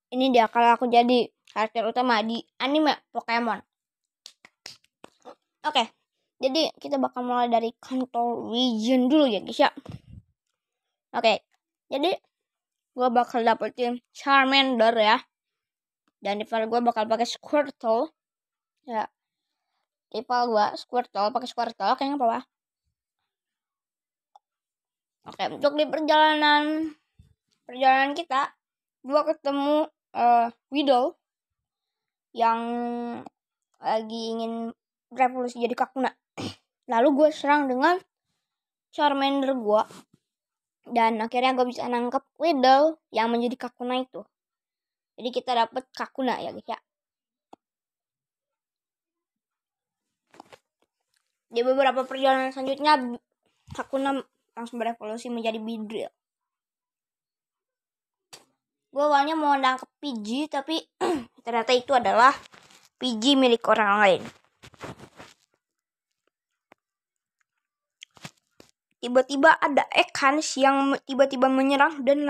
Ini dia kalau aku jadi karakter utama di anime Pokemon. Oke, jadi kita bakal mulai dari Kanto Region dulu ya guys ya. Oke, jadi gue bakal dapetin Charmander ya. Dan rival gue bakal pakai Squirtle. Ya, rival gue Squirtle, pakai Squirtle kayaknya apa? Oke, untuk di perjalanan kita, gue ketemu Weedle yang lagi ingin revolusi jadi Kakuna. Lalu gue serang dengan Charmander gue. Dan akhirnya gue bisa nangkep Weedle yang menjadi Kakuna itu. Jadi kita dapet Kakuna ya guys ya. Di beberapa perjalanan selanjutnya Kakuna langsung berevolusi menjadi Beedrill. Gue awalnya mau nangkep Pidgey, tapi ternyata itu adalah Pidgey milik orang lain. Tiba-tiba ada Ekans yang tiba-tiba menyerang dan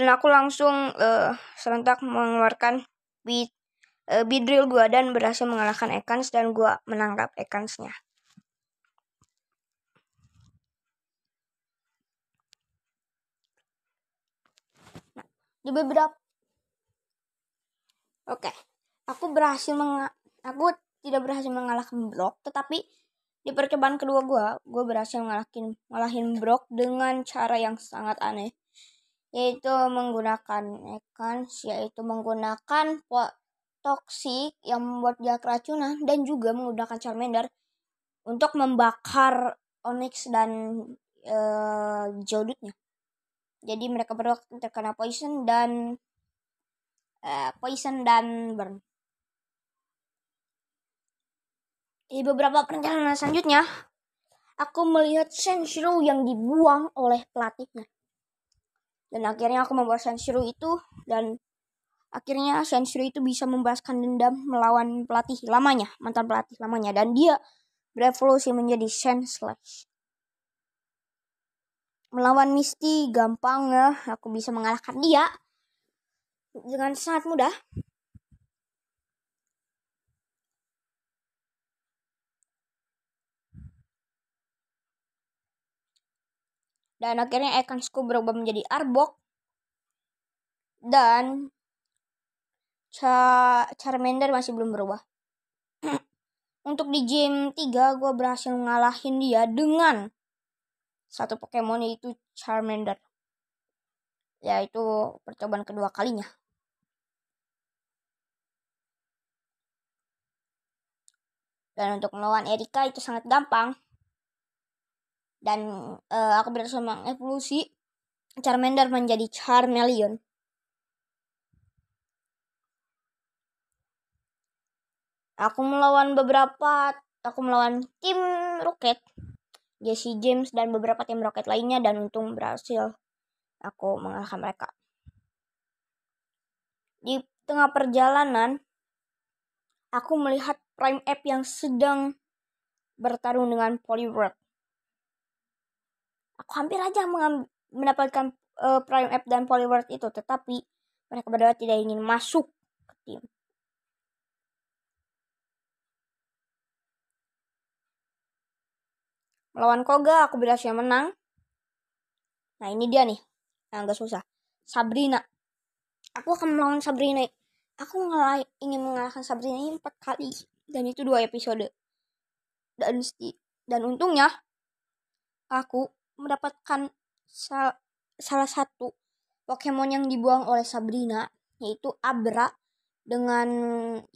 aku langsung serentak mengeluarkan Beedrill gue dan berhasil mengalahkan Ekans dan gue menangkap Ekansnya. Nah, di beberapa aku tidak berhasil mengalahkan Brock, tetapi di percobaan kedua gue berhasil ngalahin Brock dengan cara yang sangat aneh, yaitu menggunakan Ekans, yaitu menggunakan Toxic yang membuat dia keracunan dan juga menggunakan Charmander untuk membakar Onix dan Geodude-nya. Jadi mereka berdua terkena poison dan burn. Di beberapa perjalanan selanjutnya, aku melihat Sandshrew yang dibuang oleh pelatihnya. Dan akhirnya aku membawa Sandshrew itu, dan akhirnya Sandshrew itu bisa membalaskan dendam melawan mantan pelatih lamanya. Dan dia berevolusi menjadi Sandslash. Melawan Misty gampang ya, aku bisa mengalahkan dia dengan sangat mudah. Dan akhirnya Ekansku berubah menjadi Arbok. Dan Charmander masih belum berubah. Untuk di game 3 gue berhasil ngalahin dia dengan satu Pokemon, yaitu Charmander. Yaitu percobaan kedua kalinya. Dan untuk melawan Erika itu sangat gampang. Dan aku berhasil mengevolusi Charmander menjadi Charmeleon. Aku melawan tim Rocket, Jesse James dan beberapa tim Rocket lainnya, dan untung berhasil aku mengalahkan mereka. Di tengah perjalanan, aku melihat Prime Ape yang sedang bertarung dengan Poliwrath. Aku hampir aja mendapatkan Prime Ape dan Poliwrath itu, tetapi mereka berdua tidak ingin masuk ke tim. Melawan Koga, aku berhasil menang. Nah ini dia nih, yang agak susah. Sabrina. Aku akan melawan Sabrina. Aku ingin mengalahkan Sabrina ini 4 kali. Dan itu 2 episode. Dan untungnya, aku mendapatkan salah satu Pokemon yang dibuang oleh Sabrina, yaitu Abra, dengan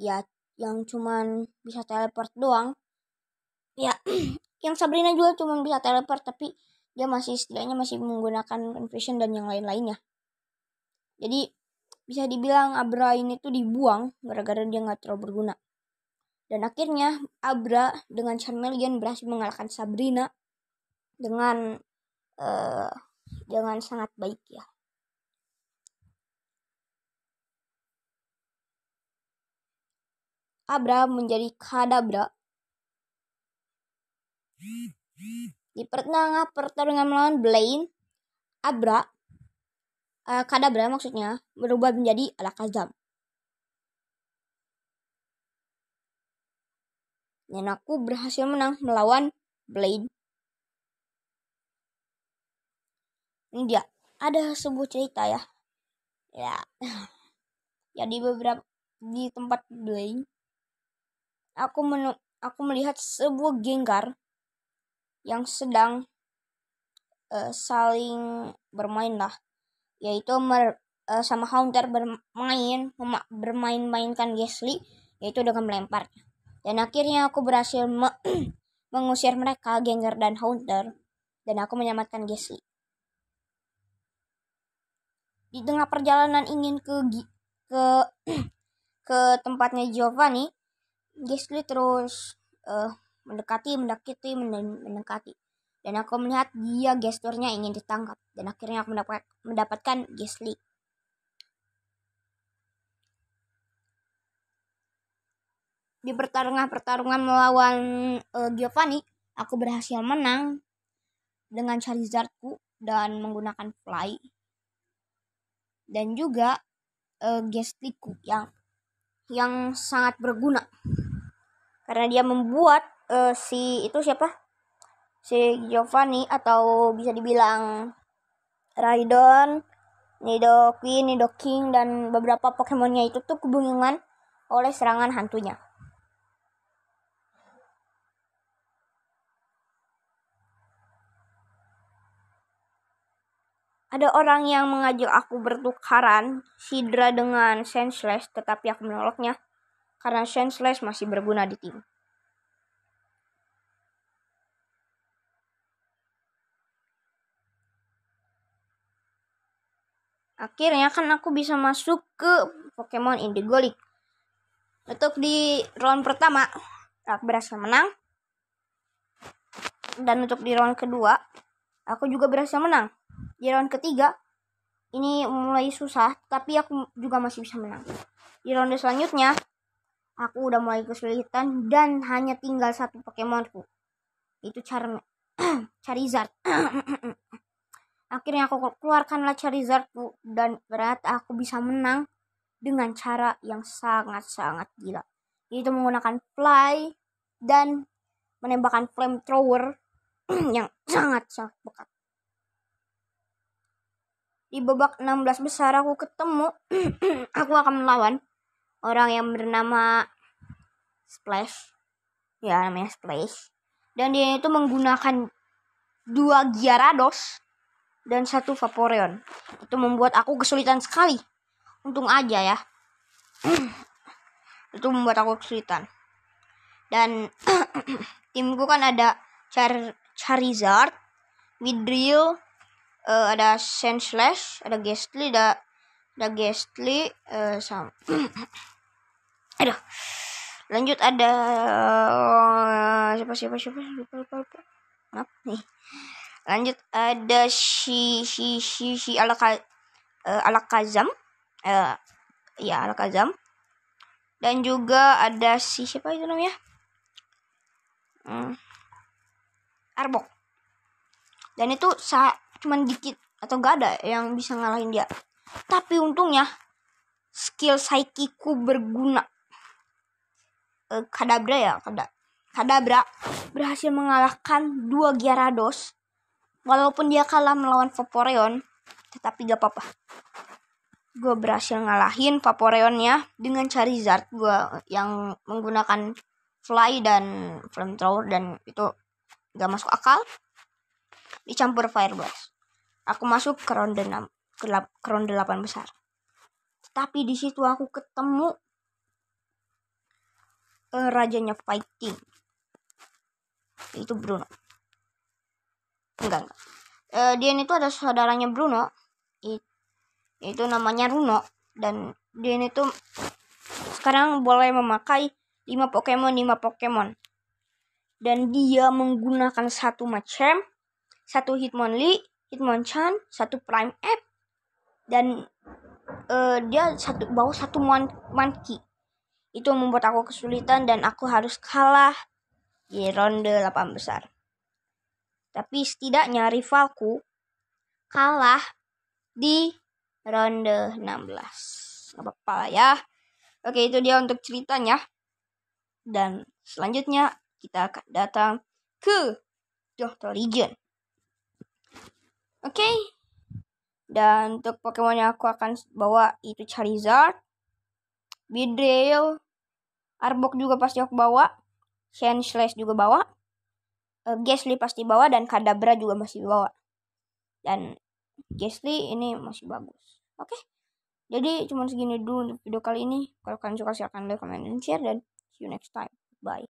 ya yang cuman bisa teleport doang. Ya, yang Sabrina juga cuma bisa teleport, tapi dia setidaknya masih menggunakan Confusion dan yang lain-lainnya. Jadi bisa dibilang Abra ini tuh dibuang gara-gara dia gak terlalu berguna. Dan akhirnya Abra dengan Charmeleon berhasil mengalahkan Sabrina dengan sangat baik ya. Abra menjadi Kadabra. Di pertengah pertarungan melawan Blaine, Abra Kadabra maksudnya berubah menjadi Alakazam. Dan aku berhasil menang melawan Blade. Ini dia. Ada sebuah cerita ya. Ya. Jadi di tempat Blade, aku melihat sebuah Gengar yang sedang saling bermain lah, yaitu sama Haunter bermain-mainkan Gastly, yaitu dengan melempar. Dan akhirnya aku berhasil mengusir mereka, Gengar dan Haunter, dan aku menyelamatkan Gastly. Di tengah perjalanan ingin ke tempatnya Giovanni, Gastly terus mendekati. Dan aku melihat dia gesturnya ingin ditangkap. Dan akhirnya aku mendapatkan Gastly. Di pertarungan melawan Giovanni, aku berhasil menang dengan Charizardku dan menggunakan Fly. Dan juga Gastlyku yang sangat berguna. Karena dia membuat si Giovanni, atau bisa dibilang Raidon, Nidoqueen, Nidoking, dan beberapa Pokemonnya itu tuh kebingungan oleh serangan hantunya. Ada orang yang mengajak aku bertukaran Sidra dengan Sandslash, tetapi aku menolaknya karena Sandslash masih berguna di tim. Akhirnya kan aku bisa masuk ke Pokemon Indigo League. Untuk di round pertama, aku berhasil menang. Dan untuk di round kedua, aku juga berhasil menang. Di round ketiga, ini mulai susah, tapi aku juga masih bisa menang. Di ronde selanjutnya, aku udah mulai kesulitan dan hanya tinggal satu Pokemonku. Itu Charizard. Akhirnya aku keluarkanlah Charizardku dan ternyata aku bisa menang dengan cara yang sangat-sangat gila. Yaitu menggunakan Fly dan menembakkan Flamethrower yang sangat-sangat bekat. Di babak 16 besar aku ketemu aku akan melawan orang yang bernama Splash. Ya, namanya Splash. Dan dia itu menggunakan 2 Gyarados dan 1 Vaporeon. Itu membuat aku kesulitan sekali. Untung aja ya. Itu membuat aku kesulitan. Dan timku kan ada Charizard, Midrill, ada Sandslash, ada Gastly, sama aduh. Lanjut ada siapa lupa. Maaf nih. Lanjut ada si Alakazam. Alakazam. Dan juga ada si siapa itu namanya? Arbok. Dan itu cuman dikit atau gak ada yang bisa ngalahin dia. Tapi untungnya skill Psychic-ku berguna. Kadabra berhasil mengalahkan 2 Gyarados. Walaupun dia kalah melawan Vaporeon, tetapi gak apa-apa. Gue berhasil ngalahin Vaporeonnya dengan Charizard gue yang menggunakan Fly dan Flamethrower, dan itu gak masuk akal. Dicampur Fire Blast. Aku masuk ke ronde 8 besar. Tapi di situ aku ketemu rajanya fighting. Itu Bruno. Enggak. Dia itu ada saudaranya Bruno. Itu namanya Runo. Dan dia itu sekarang boleh memakai 5 Pokemon. Dan dia menggunakan 1 Machamp, 1 Hitmonlee, Hitmonchan, 1 Prime App, dan dia bawa 1 Monkey. Itu membuat aku kesulitan dan aku harus kalah di ronde 8 besar. Tapi setidaknya rivalku kalah di ronde 16. Gak apa-apa lah ya. Oke, itu dia untuk ceritanya. Dan selanjutnya kita akan datang ke Johto Region. Oke. Dan untuk Pokemon yang aku akan bawa itu Charizard, Beedrill, Arbok juga pasti aku bawa, Sandslash juga bawa, Gastly pasti bawa, dan Kadabra juga masih bawa. Dan Gastly ini masih bagus. Oke. Jadi cuma segini dulu untuk video kali ini. Kalau kalian suka silahkan like, comment, dan share. Dan see you next time. Bye.